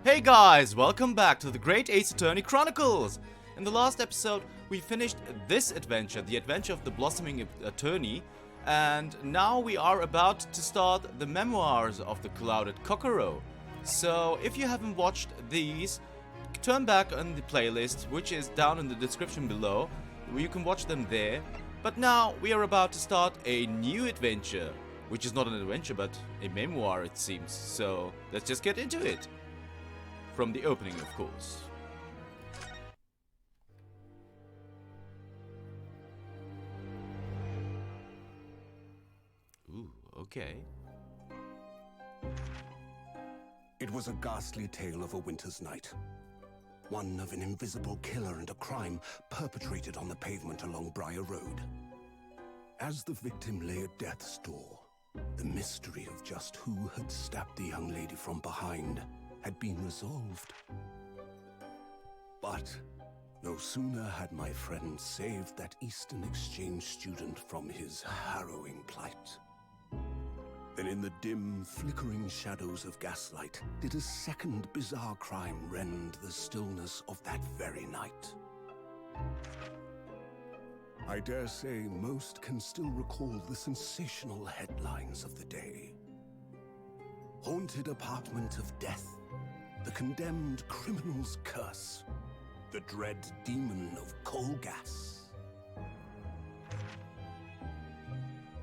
Hey guys, welcome back to the Great Ace Attorney Chronicles! In the last episode, we finished this adventure, the adventure of the blossoming attorney, and now we are about to start the Memoirs of the clouded Kokoro. So, if you haven't watched these, turn back on the playlist, which is down in the description below, where you can watch them there. But now, we are about to start a new adventure, which is not an adventure, but a memoir it seems. So, let's just get into it. From the opening, of course. Ooh, okay. It was a ghastly tale of a winter's night. One of an invisible killer and a crime perpetrated on the pavement along Briar Road. As the victim lay at death's door, the mystery of just who had stabbed the young lady from behind had been resolved. But no sooner had my friend saved that Eastern Exchange student from his harrowing plight than in the dim, flickering shadows of gaslight did a second bizarre crime rend the stillness of that very night. I dare say most can still recall the sensational headlines of the day. Haunted apartment of death. The condemned criminal's curse. The dread demon of coal gas.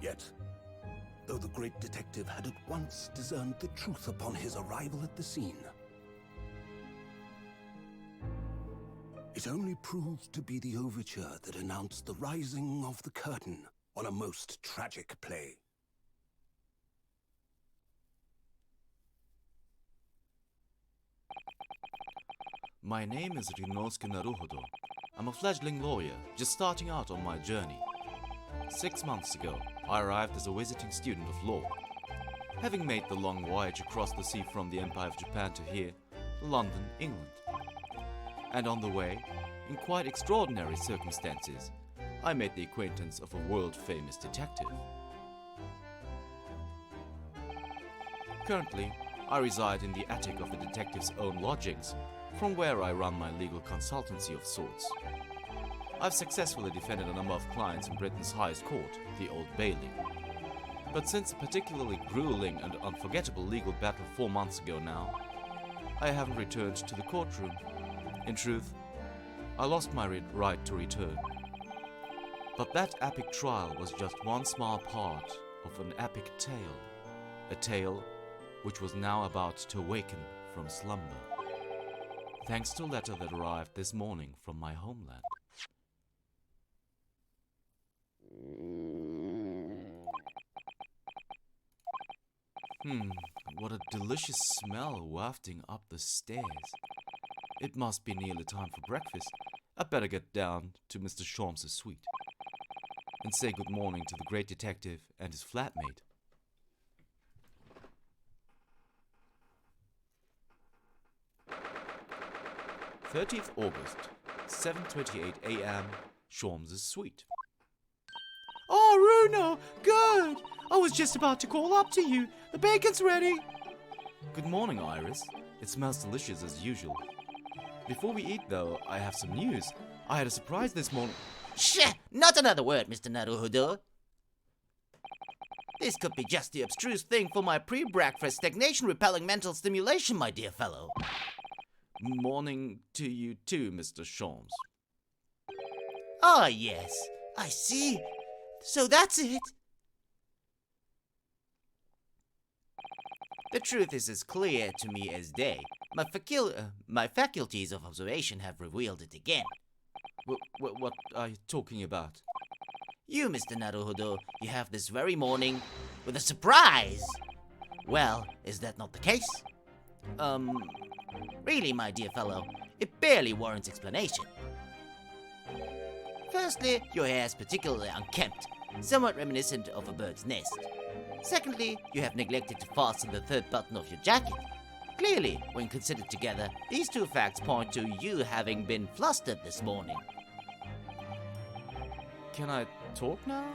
Yet, though the great detective had at once discerned the truth upon his arrival at the scene, it only proved to be the overture that announced the rising of the curtain on a most tragic play. My name is Rinosuke Naruhodo. I'm a fledgling lawyer, just starting out on my journey. 6 months ago, I arrived as a visiting student of law. Having made the long voyage across the sea from the Empire of Japan to here, London, England. And on the way, in quite extraordinary circumstances, I made the acquaintance of a world-famous detective. Currently, I reside in the attic of the detective's own lodgings, from where I run my legal consultancy of sorts. I've successfully defended a number of clients in Britain's highest court, the Old Bailey. But since a particularly grueling and unforgettable legal battle 4 months ago now, I haven't returned to the courtroom. In truth, I lost my right to return. But that epic trial was just one small part of an epic tale. A tale which was now about to awaken from slumber. Thanks to a letter that arrived this morning from my homeland. What a delicious smell wafting up the stairs. It must be nearly time for breakfast. I'd better get down to Mr. Sholmes' suite and say good morning to the great detective and his flatmate. "30th August, 7:28 a.m., Sholmes' suite." "Oh, Bruno, good! I was just about to call up to you. The bacon's ready." "Good morning, Iris. It smells delicious as usual. Before we eat, though, I have some news. I had a surprise this morning." Shh! Not another word, Mr. Naruhodo. This could be just the abstruse thing for my pre-breakfast stagnation-repelling mental stimulation, my dear fellow. "Morning to you too, Mr. Sholmes." Ah, yes. I see. So that's it. The truth is as clear to me as day. My faculties of observation have revealed it again. What are you talking about? You, Mr. Naruhodo, you have this very morning with a surprise. Well, is that not the case? Really, my dear fellow, it barely warrants explanation. Firstly, your hair is particularly unkempt, somewhat reminiscent of a bird's nest. Secondly, you have neglected to fasten the third button of your jacket. Clearly, when considered together, these two facts point to you having been flustered this morning. Can I talk now?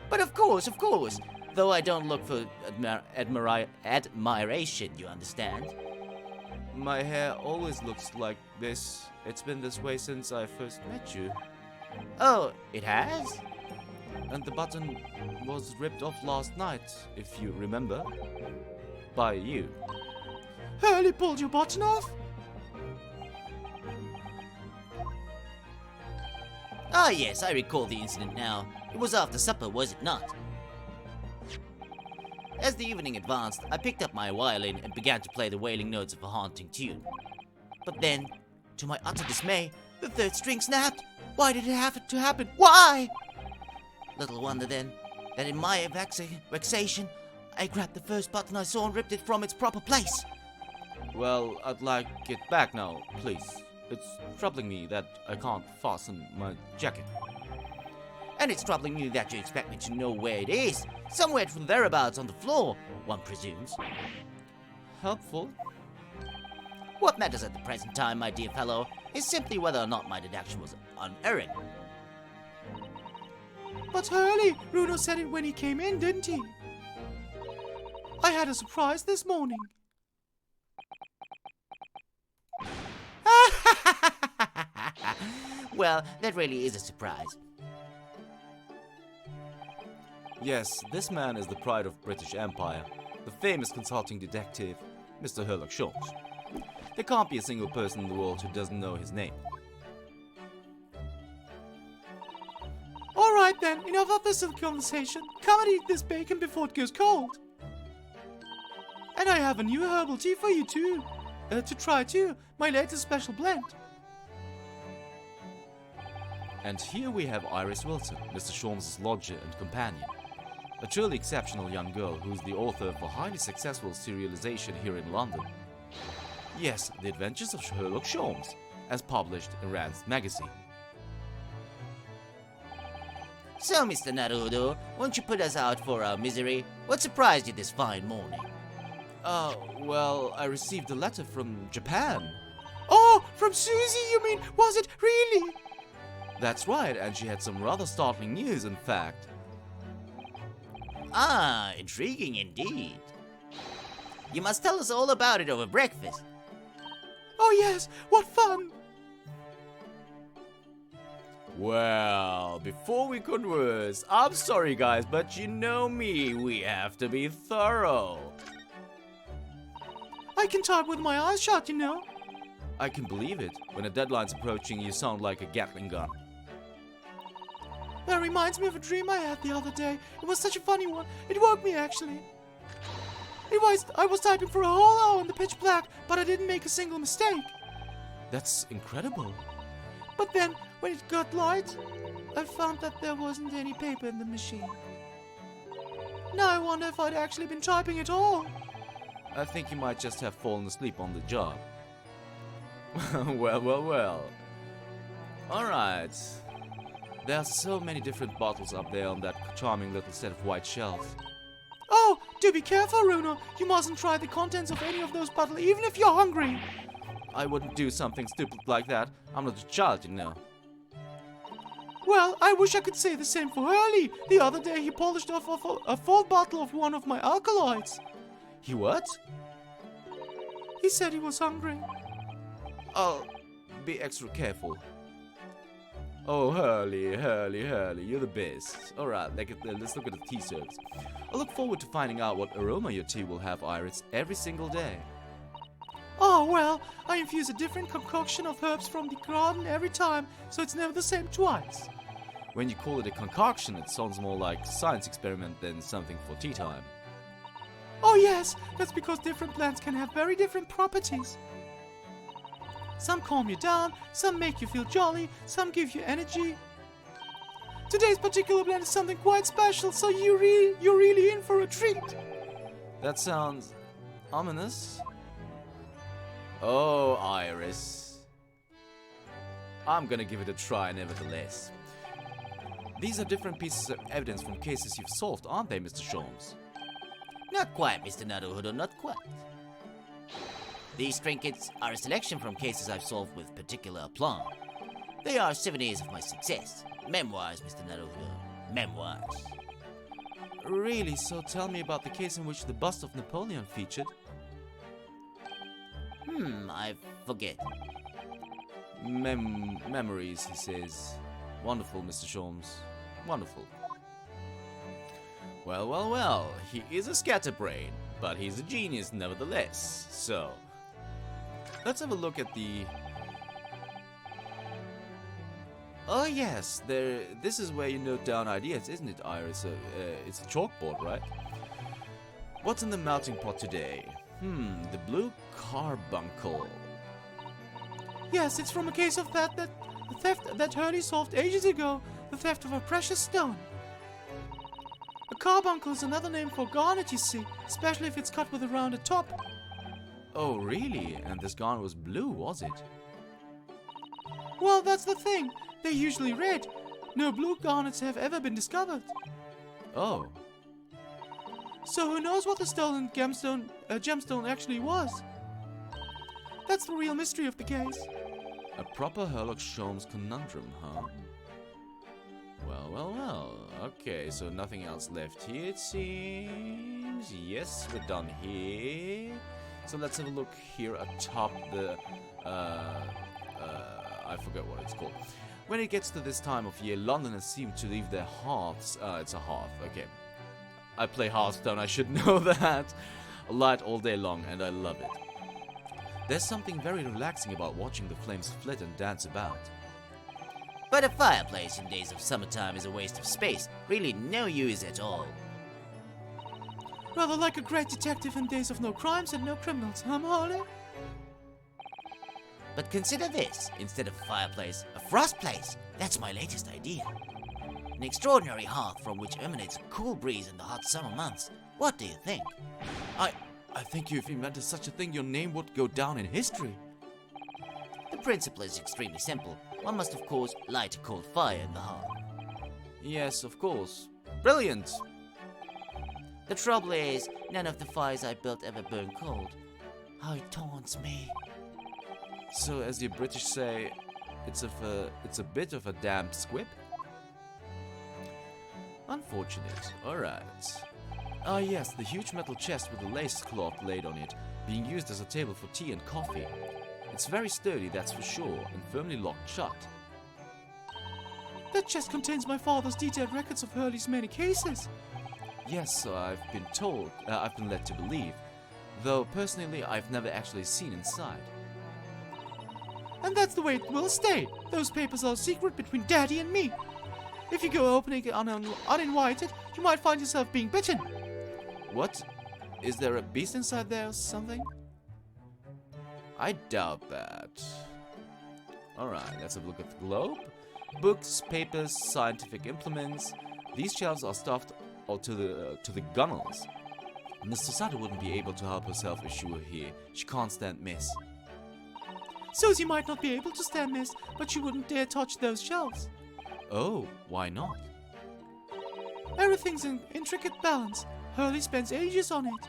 But of course, though I don't look for admiration, you understand. my hair always looks like this. It's been this way since I first met you. Oh, it has? And the button was ripped off last night, if you remember. By you. Hurley pulled your button off? Ah, yes, I recall the incident now. It was after supper, was it not? As the evening advanced, I picked up my violin and began to play the wailing notes of a haunting tune. But then, to my utter dismay, the third string snapped. Why did it have to happen? Why? Little wonder then, that in my vexation, I grabbed the first button I saw and ripped it from its proper place. Well, I'd like it back now, please. It's troubling me that I can't fasten my jacket. And it's troubling me that you expect me to know where it is. Somewhere from thereabouts on the floor, one presumes. Helpful? What matters at the present time, my dear fellow, is simply whether or not my deduction was unerring. But Hurley, Bruno said it when he came in, didn't he? I had a surprise this morning. Well, that really is a surprise. Yes, this man is the pride of British Empire. The famous consulting detective, Mr. Sherlock Holmes. There can't be a single person in the world who doesn't know his name. Alright then, enough of this conversation. Come and eat this bacon before it goes cold. And I have a new herbal tea for you too. To try too, my latest special blend. And here we have Iris Wilson, Mr. Sholmes' lodger and companion. A truly exceptional young girl who is the author of a highly successful serialization here in London. Yes, The Adventures of Sherlock Holmes, as published in Rand's magazine. So, Mr. Naruto, won't you put us out for our misery? What surprised you this fine morning? Well, I received a letter from Japan. Oh, from Susie, you mean? Was it really? That's right, and she had some rather startling news, in fact. Ah, intriguing indeed. You must tell us all about it over breakfast. Oh yes, what fun! Well, before we converse, I'm sorry guys, but you know me, we have to be thorough. I can type with my eyes shut, you know. I can believe it. When a deadline's approaching, you sound like a Gatling gun. That reminds me of a dream I had the other day. It was such a funny one. It woke me, actually. I was typing for a whole hour in the pitch black, but I didn't make a single mistake. That's incredible. But then, when it got light, I found that there wasn't any paper in the machine. Now I wonder if I'd actually been typing at all. I think you might just have fallen asleep on the job. Well. Alright. There are so many different bottles up there on that charming little set of white shelves. Oh, do be careful, Runo. You mustn't try the contents of any of those bottles, even if you're hungry. I wouldn't do something stupid like that. I'm not a child, you know. Well, I wish I could say the same for Hurley. The other day he polished off a full bottle of one of my alkaloids. He what? He said he was hungry. I'll be extra careful. Oh, Hurley, you're the best. Alright, let's look at the tea service. I look forward to finding out what aroma your tea will have, Iris, every single day. Oh, well, I infuse a different concoction of herbs from the garden every time, so it's never the same twice. When you call it a concoction, it sounds more like a science experiment than something for tea time. Oh yes, that's because different plants can have very different properties. Some calm you down, some make you feel jolly, some give you energy. Today's particular blend is something quite special, so you're really in for a treat. That sounds ominous. Oh, Iris. I'm gonna give it a try nevertheless. These are different pieces of evidence from cases you've solved, aren't they, Mr. Sholmes? Not quite, Mr. Naruhodo, not quite. These trinkets are a selection from cases I've solved with particular aplomb. They are souvenirs of my success. Memoirs, Mr. Naruhodo. Memoirs. Really? So tell me about the case in which the bust of Napoleon featured. I forget. Memories, he says. Wonderful, Mr. Sholmes. Wonderful. Well. He is a scatterbrain, but he's a genius nevertheless. So, let's have a look at the... Oh yes, this is where you note down ideas, isn't it, Iris? It's a chalkboard, right? What's in the melting pot today? The blue carbuncle. Yes, it's from a case of the theft that Hurley solved ages ago. The theft of a precious stone. A carbuncle is another name for garnet, you see, especially if it's cut with a rounded top. Oh really? And this garnet was blue, was it? Well, that's the thing. They're usually red. No blue garnets have ever been discovered. Oh. So who knows what the stolen gemstone actually was? That's the real mystery of the case. A proper Sherlock Holmes conundrum, huh? Well. Okay, so nothing else left here, it seems. Yes, we're done here. So let's have a look here atop the... I forget what it's called. When it gets to this time of year, Londoners seem to leave their hearths... it's a hearth, okay. I play Hearthstone, I should know that. Light all day long, and I love it. There's something very relaxing about watching the flames flit and dance about. But a fireplace in days of summertime is a waste of space. Really no use at all. Rather like a great detective in days of no crimes and no criminals, huh, Harley? But consider this. Instead of a fireplace, a frost place. That's my latest idea. An extraordinary hearth from which emanates a cool breeze in the hot summer months. What do you think? I think if you invented such a thing, your name would go down in history. The principle is extremely simple. One must, of course, light a cold fire in the hearth. Yes, of course. Brilliant! The trouble is, none of the fires I built ever burn cold. How it taunts me. So, as the British say, it's a bit of a damp squib? Unfortunate. Alright. Ah yes, the huge metal chest with a lace cloth laid on it, being used as a table for tea and coffee. It's very sturdy, that's for sure, and firmly locked shut. That chest contains my father's detailed records of Hurley's many cases. Yes, so I've been led to believe. Though, personally, I've never actually seen inside. And that's the way it will stay. Those papers are a secret between Daddy and me. If you go opening it uninvited, you might find yourself being bitten. What? Is there a beast inside there or something? I doubt that. Alright, let's have a look at the globe. Books, papers, scientific implements. These shelves are stuffed all to the gunnels. Mr. Sato wouldn't be able to help herself if she were here. She can't stand mess. Susie might not be able to stand mess, but she wouldn't dare touch those shelves. Oh, why not? Everything's in intricate balance. Hurley spends ages on it.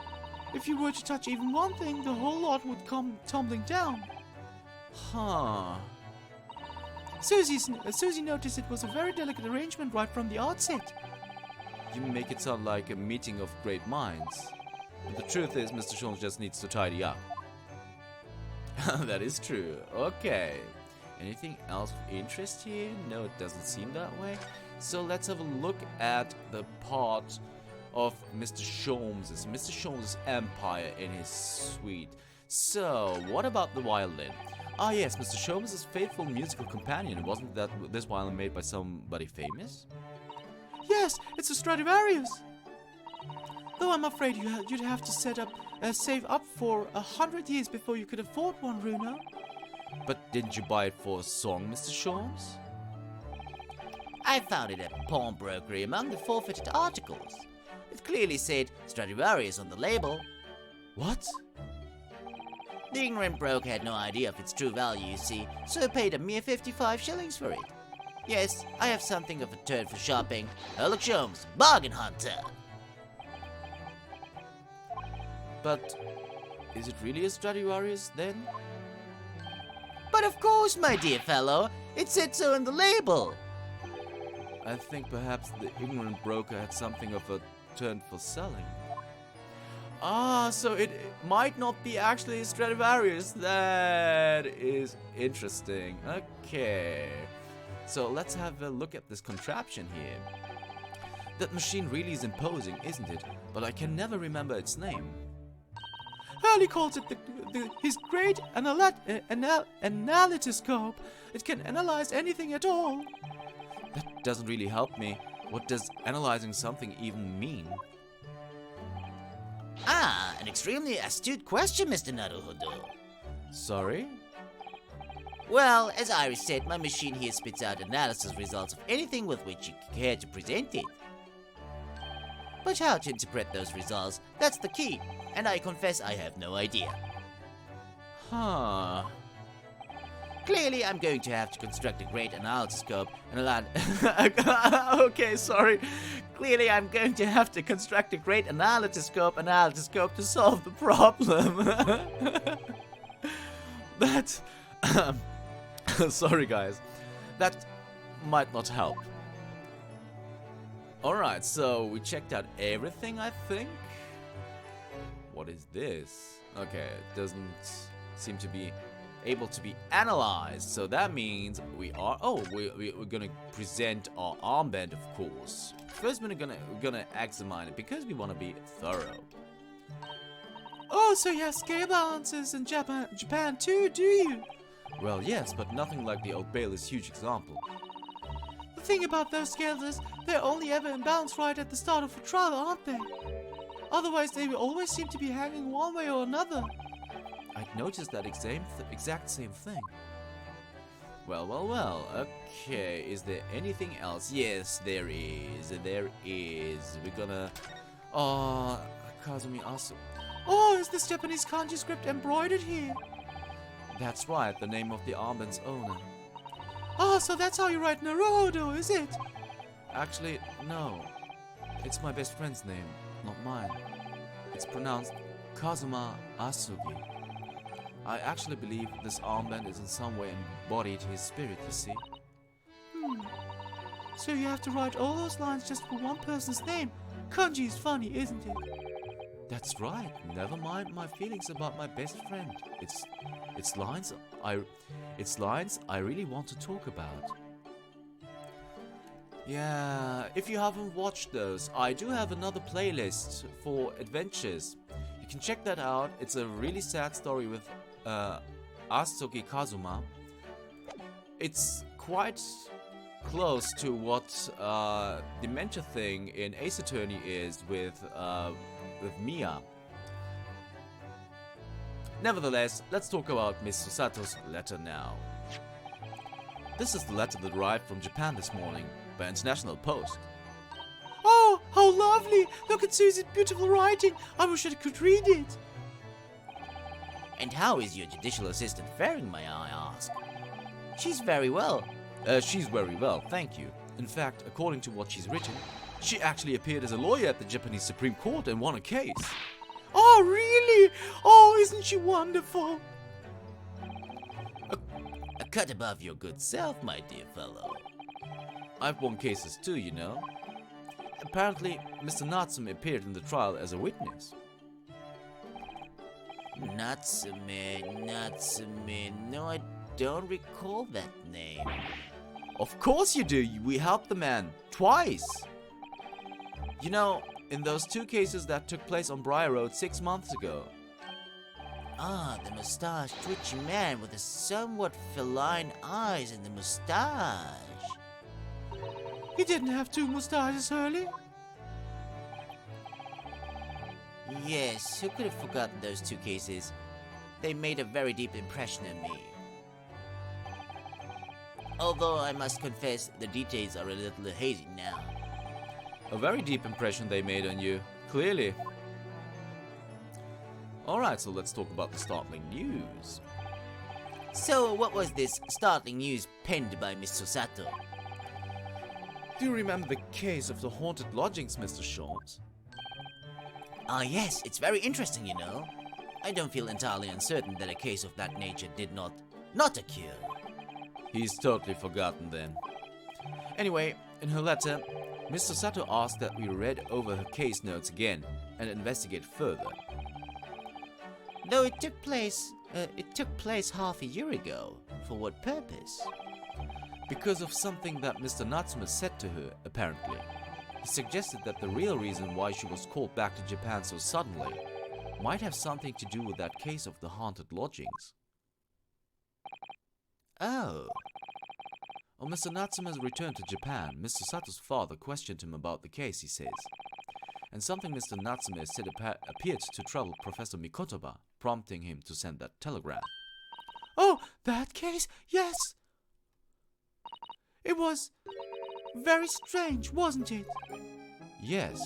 If you were to touch even one thing, the whole lot would come tumbling down. Huh. Susie noticed it was a very delicate arrangement right from the outset. You make it sound like a meeting of great minds. But the truth is, Mr. Sholmes just needs to tidy up. That is true. Okay. Anything else of interest here? No, it doesn't seem that way. So let's have a look at the part of Mr. Sholmes' empire in his suite. So, what about the violin? Ah yes, Mr. Sholmes' faithful musical companion. Wasn't that this violin made by somebody famous? Yes, it's a Stradivarius. Though I'm afraid you'd have to save up for 100 years before you could afford one, Runo. But didn't you buy it for a song, Mr. Sholmes? I found it at a pawnbrokery among the forfeited articles. It clearly said Stradivarius on the label. What? The ignorant broker had no idea of its true value, you see, so paid a mere 55 shillings for it. Yes, I have something of a turn for shopping. Sherlock Holmes, bargain hunter. But is it really a Stradivarius then? But of course, my dear fellow, it said so in the label. I think perhaps the ignorant broker had something of a turn for selling. Ah, so it might not be actually Stradivarius. That is interesting. Okay. So let's have a look at this contraption here. That machine really is imposing, isn't it? But I can never remember its name. Hurley calls it his great analytoscope. It can analyze anything at all. That doesn't really help me. What does analyzing something even mean? Ah, an extremely astute question, Mr. Naruhodo. Sorry? Well, as Iris said, my machine here spits out analysis results of anything with which you care to present it. But how to interpret those results, that's the key, and I confess I have no idea. Huh. Clearly, I'm going to have to construct a great analytoscope and allow... Okay, sorry. Clearly, I'm going to have to construct a great analytoscope to solve the problem. That... Sorry, guys. That might not help. Alright, so we checked out everything, I think. What is this? Okay, it doesn't seem to be able to be analyzed, so that means we are... Oh, we're gonna present our armband, of course. First, we're gonna examine it because we want to be thorough. Oh, so you have scale balances in Japan too, do you? Well, yes, but nothing like the old Bailey's huge example. The thing about those scales is they're only ever in balance right at the start of a trial, aren't they? Otherwise, they will always seem to be hanging one way or another. I'd noticed that exact same thing. Well. Okay, is there anything else? Yes, there is. We're gonna... Kazumi Asu. Oh, is this Japanese kanji script embroidered here? That's right, the name of the armband's owner. Oh, so that's how you write Naruhodo, is it? Actually, no. It's my best friend's name, not mine. It's pronounced Kazuma Asugi. I actually believe this armband is in some way embodied his spirit, you see. So you have to write all those lines just for one person's name. Kanji is funny, isn't it? That's right. Never mind my feelings about my best friend. It's lines I really want to talk about. Yeah, if you haven't watched those, I do have another playlist for adventures. You can check that out. It's a really sad story with Asuki Kazuma. It's quite close to what Dementia thing in Ace Attorney is with Mia. Nevertheless, let's talk about Miss Susato's letter now. This is the letter that arrived from Japan this morning by International Post. Oh, how lovely! Look at Susie's beautiful writing. I wish I could read it. And how is your judicial assistant faring, may I ask? She's very well. She's very well, thank you. In fact, according to what she's written, she actually appeared as a lawyer at the Japanese Supreme Court and won a case. Oh, really? Oh, isn't she wonderful? A cut above your good self, my dear fellow. I've won cases too, you know. Apparently, Mr. Natsume appeared in the trial as a witness. Natsume. No, I don't recall that name. Of course you do. We helped the man twice. You know, in those two cases that took place on Briar Road 6 months ago. Ah, the moustache twitchy man with the somewhat feline eyes and the moustache. He didn't have two moustaches, Hurley. Yes, who could have forgotten those two cases? They made a very deep impression on me. Although I must confess, the details are a little hazy now. A very deep impression they made on you, clearly. Alright, so let's talk about the startling news. So, what was this startling news penned by Miss Susato? Do you remember the case of the haunted lodgings, Mr. Short? Ah yes, it's very interesting, you know. I don't feel entirely uncertain that a case of that nature did not occur. He's totally forgotten then. Anyway, in her letter, Miss Susato asked that we read over her case notes again and investigate further. Though it took place half a year ago. For what purpose? Because of something that Mr. Natsume said to her, apparently. He suggested that the real reason why she was called back to Japan so suddenly might have something to do with that case of the haunted lodgings. Oh. On Mr. Natsume's return to Japan, Mr. Sato's father questioned him about the case, he says. And something Mr. Natsume said appeared to trouble Professor Mikotoba, prompting him to send that telegram. Oh, that case? Yes. It was very strange, wasn't it? Yes.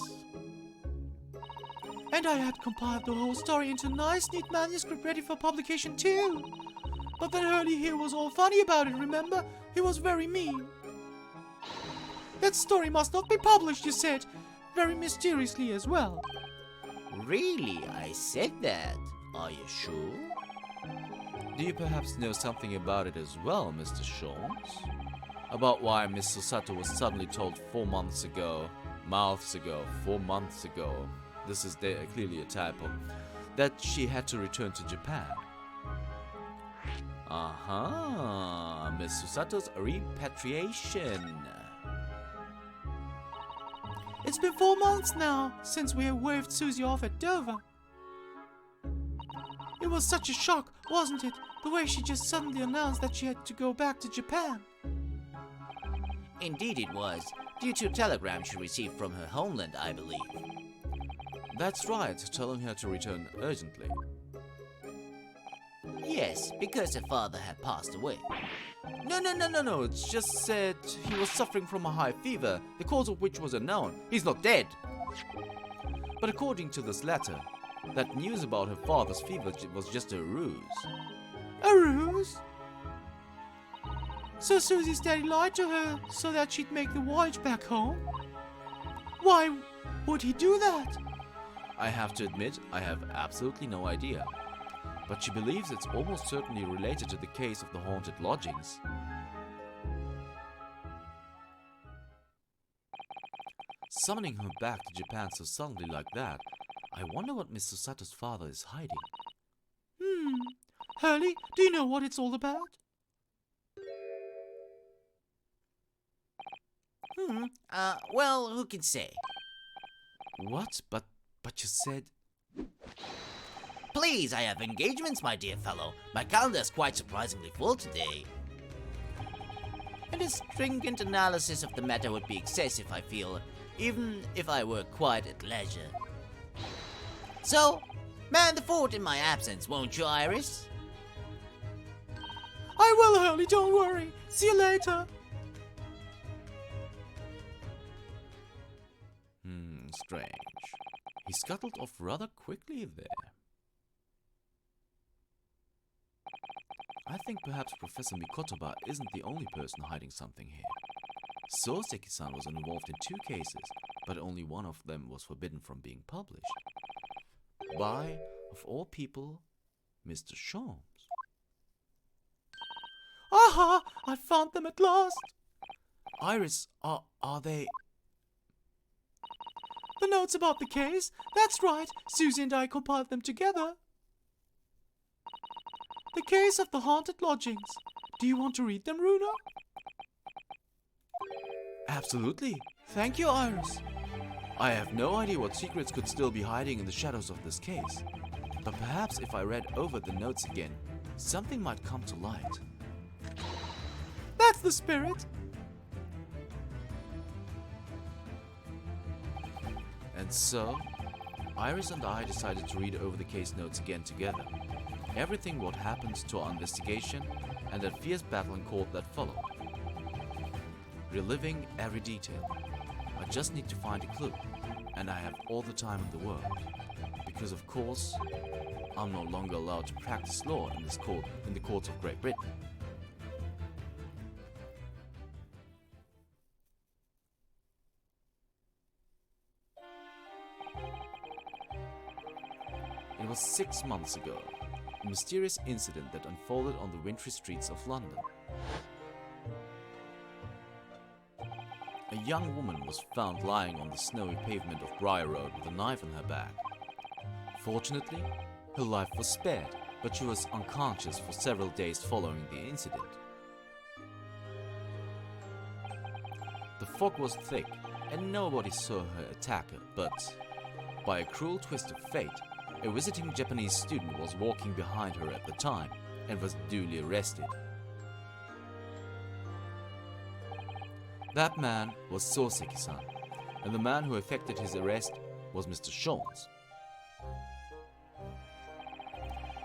And I had compiled the whole story into a nice, neat manuscript ready for publication too. But then Hurley here was all funny about it, remember? He was very mean. That story must not be published, you said. Very mysteriously as well. Really? I said that. Are you sure? Do you perhaps know something about it as well, Mr. Sholmes? About why Mr. Sato was suddenly told 4 months ago, 4 months ago, this is clearly a typo, that she had to return to Japan. Mr. Sato's repatriation. It's been 4 months now since we have waved Susie off at Dover. It was such a shock, wasn't it? The way she just suddenly announced that she had to go back to Japan. Indeed it was, due to a telegram she received from her homeland, I believe. That's right, telling her to return urgently. Yes, because her father had passed away. No, it's just said he was suffering from a high fever, the cause of which was unknown. He's not dead. But according to this letter, that news about her father's fever was just a ruse. A ruse? So Susie's daddy lied to her so that she'd make the voyage back home? Why would he do that? I have to admit, I have absolutely no idea. But she believes it's almost certainly related to the case of the haunted lodgings. Summoning her back to Japan so suddenly like that, I wonder what Mr. Sato's father is hiding. Hurley, do you know what it's all about? Well, who can say? What? But you said... Please, I have engagements, my dear fellow. My calendar is quite surprisingly full today. And a stringent analysis of the matter would be excessive, I feel, even if I were quite at leisure. So, man the fort in my absence, won't you, Iris? I will, Hurley, don't worry. See you later. Strange. He scuttled off rather quickly there. I think perhaps Professor Mikotoba isn't the only person hiding something here. Soseki-san was involved in 2 cases, but only one of them was forbidden from being published. By, of all people, Mr. Sholmes. Aha! I found them at last! Iris, are they... The notes about the case? That's right, Susie and I compiled them together. The case of the haunted lodgings. Do you want to read them, Runa? Absolutely. Thank you, Iris. I have no idea what secrets could still be hiding in the shadows of this case. But perhaps if I read over the notes again, something might come to light. That's the spirit. And so, Iris and I decided to read over the case notes again together. Everything what happened to our investigation and that fierce battle in court that followed. Reliving every detail. I just need to find a clue, and I have all the time in the world. Because of course, I'm no longer allowed to practice law in the courts of Great Britain. It was 6 months ago, a mysterious incident that unfolded on the wintry streets of London. A young woman was found lying on the snowy pavement of Briar Road with a knife in her back. Fortunately, Her life was spared, but she was unconscious for several days following the incident. The fog was thick, and nobody saw her attacker, but by a cruel twist of fate, a visiting Japanese student was walking behind her at the time and was duly arrested. That man was Soseki-san, and the man who effected his arrest was Mr. Shones.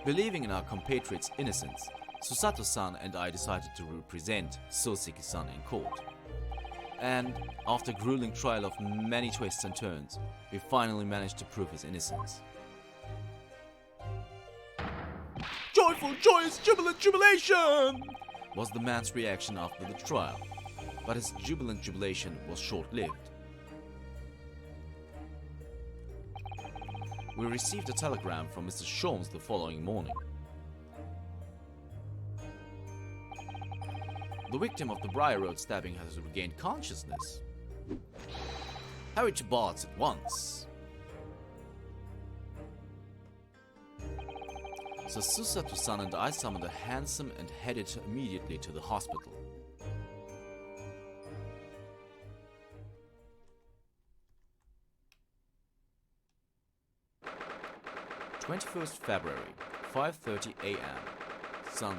Believing in our compatriot's innocence, Susato-san and I decided to represent Soseki-san in court. And after a grueling trial of many twists and turns, we finally managed to prove his innocence. Joyful, joyous, jubilant jubilation! Was the man's reaction after the trial, but his jubilant jubilation was short-lived. We received a telegram from Mr. Shones the following morning. The victim of the Briar Road stabbing has regained consciousness. Hurry to Bart's at once. So Susato-san and I summoned a hansom and headed immediately to the hospital. February 5:30 a.m. St.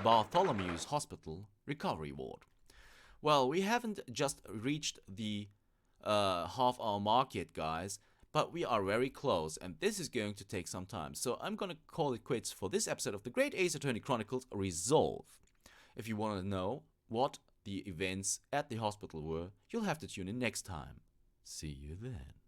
Bartholomew's Hospital Recovery Ward. Well, we haven't just reached the half-hour mark yet, guys, but we are very close, and this is going to take some time. So I'm gonna call it quits for this episode of the Great Ace Attorney Chronicles Resolve. If you want to know what the events at the hospital were, you'll have to tune in next time. See you then.